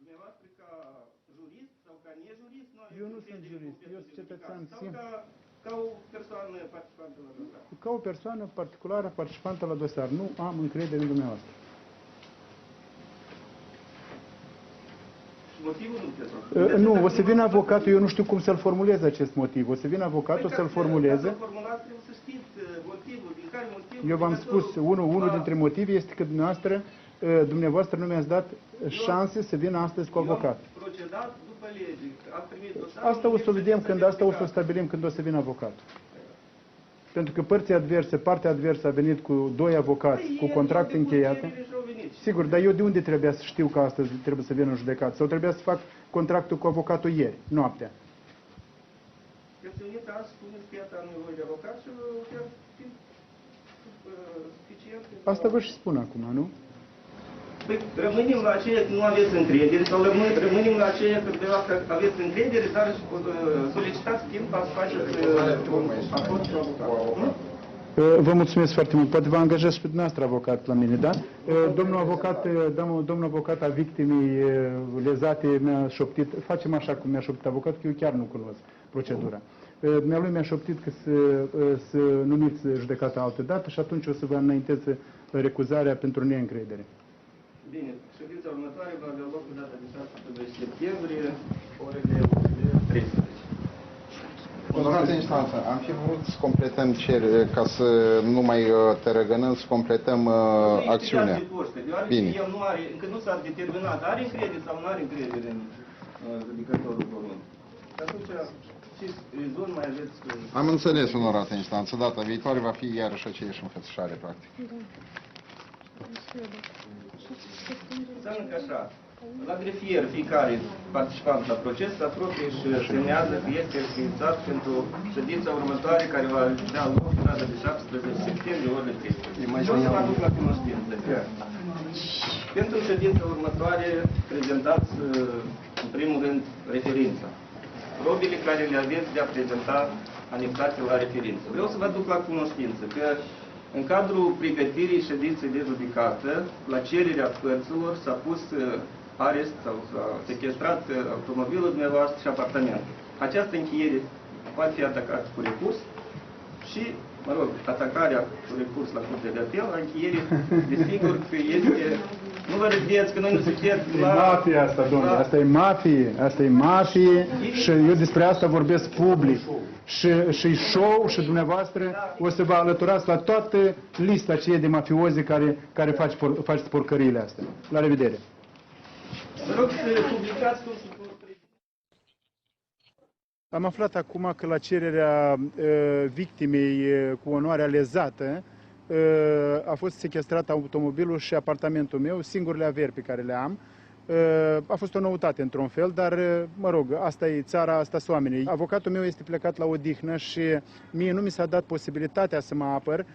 dumneavoastră ca jurist sau ca nejurist, nu aveți Eu nu sunt jurist, eu sunt cetățean simplu. Ca o persoană participantă la dosar. Ca o persoană particulară participantă la dosar. Nu am încredere în dumneavoastră. Motivul nu, o să vină avocatul, eu nu știu cum să-l formulez acest motiv. O să vină avocatul să-l formuleze. Eu v-am spus, unul dintre motive este că dumneavoastră nu mi-ați dat șanse să vină astăzi cu avocat. Asta o să vedem când, asta o să stabilim când o să vină avocatul. Pentru că partea adversă a venit cu 2 avocați, cu contracte încheiate. Sigur, dar eu de unde trebuia să știu că astăzi trebuie să vină în judecat? Sau trebuia să fac contractul cu avocatul ieri, noaptea? Asta vă și spun acum, nu? Păi rămânem la aceea că nu aveți încredere sau rămânem la aceea că dumneavoastră aveți încredere, dar solicitați timp ca să faceți acord cu avocatul. Vă mulțumesc foarte mult. Poate vă angajez și pe dumneavoastră avocat la mine, da? Domnul avocat a victimei lezate mi-a șoptit, facem așa cum mi-a șoptit avocatul, că eu chiar nu cunosc procedura. Dumnealui mi-a șoptit că să numiți judecata altă dată și atunci o să vă înaintez recuzarea pentru neîncredere. Bine, ședința următoare va avea loc în data de 16 septembrie, orele 13. Onorată instanță, am fi vrut să completăm ca să nu mai tărăgănăm, să completăm acțiunea. Bine. El nu are, încă nu s-a determinat, are încredere sau nu are încredere în judecătorul român. Și atunci, ce rezon mai aveți? Am înțeles, onorată instanță, data viitoare va fi iarăși aceeași înfățișare, practic. Înseamnă că așa, la grefier, fiecare participant la proces se apropie și semnează că este înființat pentru ședința următoare care va avea loc în data de 17 septembrie, orele 13. Eu să vă aduc la cunoștință. Pentru ședința următoare prezentați, în primul rând, referința. Probele care le aveți de a prezenta anexate la referință. Vreau să vă aduc la cunoștință că în cadrul pregătirii ședinței de judecată, la cererea părților s-a pus arest sau s-a sequestrat automobilul dumneavoastră și apartamentul. Această încheiere poate fi atacată cu recurs și, mă rog, atacarea cu recurs la Curtea de Apel, la încheiere, desigur că este... Nu vă râdeți că noi nu suntem la... E mafie asta, domnule, asta e mafie, asta e mafie și eu despre asta vorbesc public. Și show și dumneavoastră o să vă alăturați la toată lista aceea de mafiozi care faceți porcăriile astea. La revedere! Vă rog să publicați cum se... Am aflat acum că la cererea victimei cu onoarea lezată a fost sequestrat automobilul și apartamentul meu, singurele averi pe care le am. A fost o noutate într-un fel, dar, mă rog, asta e țara, asta sunt oamenii. Avocatul meu este plecat la odihnă și mie nu mi s-a dat posibilitatea să mă apăr,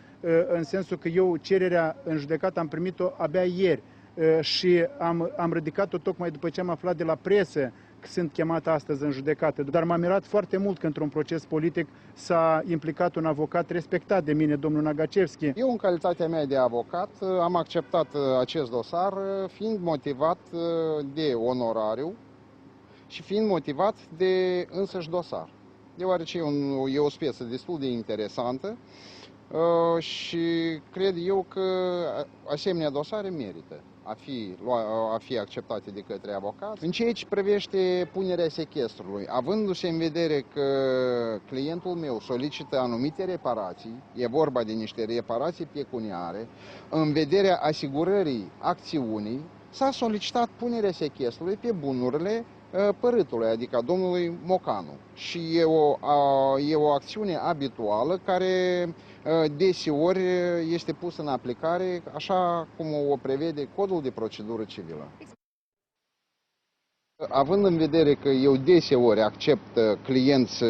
în sensul că eu cererea în judecată am primit-o abia ieri și am ridicat-o tocmai după ce am aflat de la presă că sunt chemat astăzi în judecată. Dar m-a mirat foarte mult că într-un proces politic s-a implicat un avocat respectat de mine, domnul Nagacevski. Eu, în calitatea mea de avocat, am acceptat acest dosar fiind motivat de onorariu și fiind motivat de însăși dosar. Deoarece e o speță destul de interesantă și cred eu că asemenea dosare merită a fi acceptate de către avocat. În ceea ce privește punerea sechestrului, avându-se în vedere că clientul meu solicită anumite reparații, e vorba de niște reparații pecuniare, în vederea asigurării acțiunii, s-a solicitat punerea sechestrului pe bunurile părâtului, adică domnului Mocanu. Și e o acțiune abituală care deseori este pusă în aplicare așa cum o prevede Codul de Procedură Civilă. Având în vedere că eu deseori accept clienți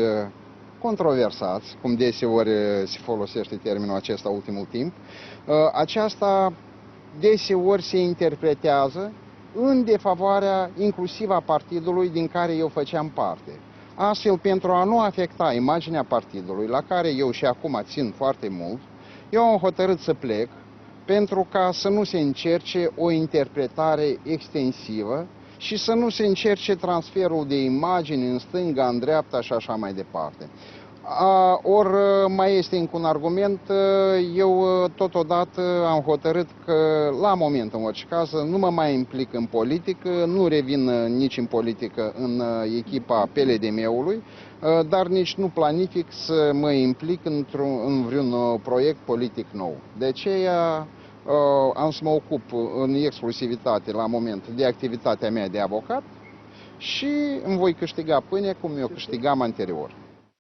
controversați, cum deseori se folosește termenul acesta ultimul timp, aceasta deseori se interpretează în defavoarea inclusiv a partidului din care eu făceam parte. Astfel, pentru a nu afecta imaginea partidului, la care eu și acum țin foarte mult, eu am hotărât să plec pentru ca să nu se încerce o interpretare extensivă și să nu se încerce transferul de imagini în stânga, în dreapta și așa mai departe. Ori mai este încă un argument, eu totodată am hotărât că la moment, în orice caz, nu mă mai implic în politică, nu revin nici în politică în echipa PLDM-ului, dar nici nu planific să mă implic în vreun proiect politic nou. De aceea am să mă ocup în exclusivitate la moment de activitatea mea de avocat și îmi voi câștiga pâine cum eu câștigam anterior.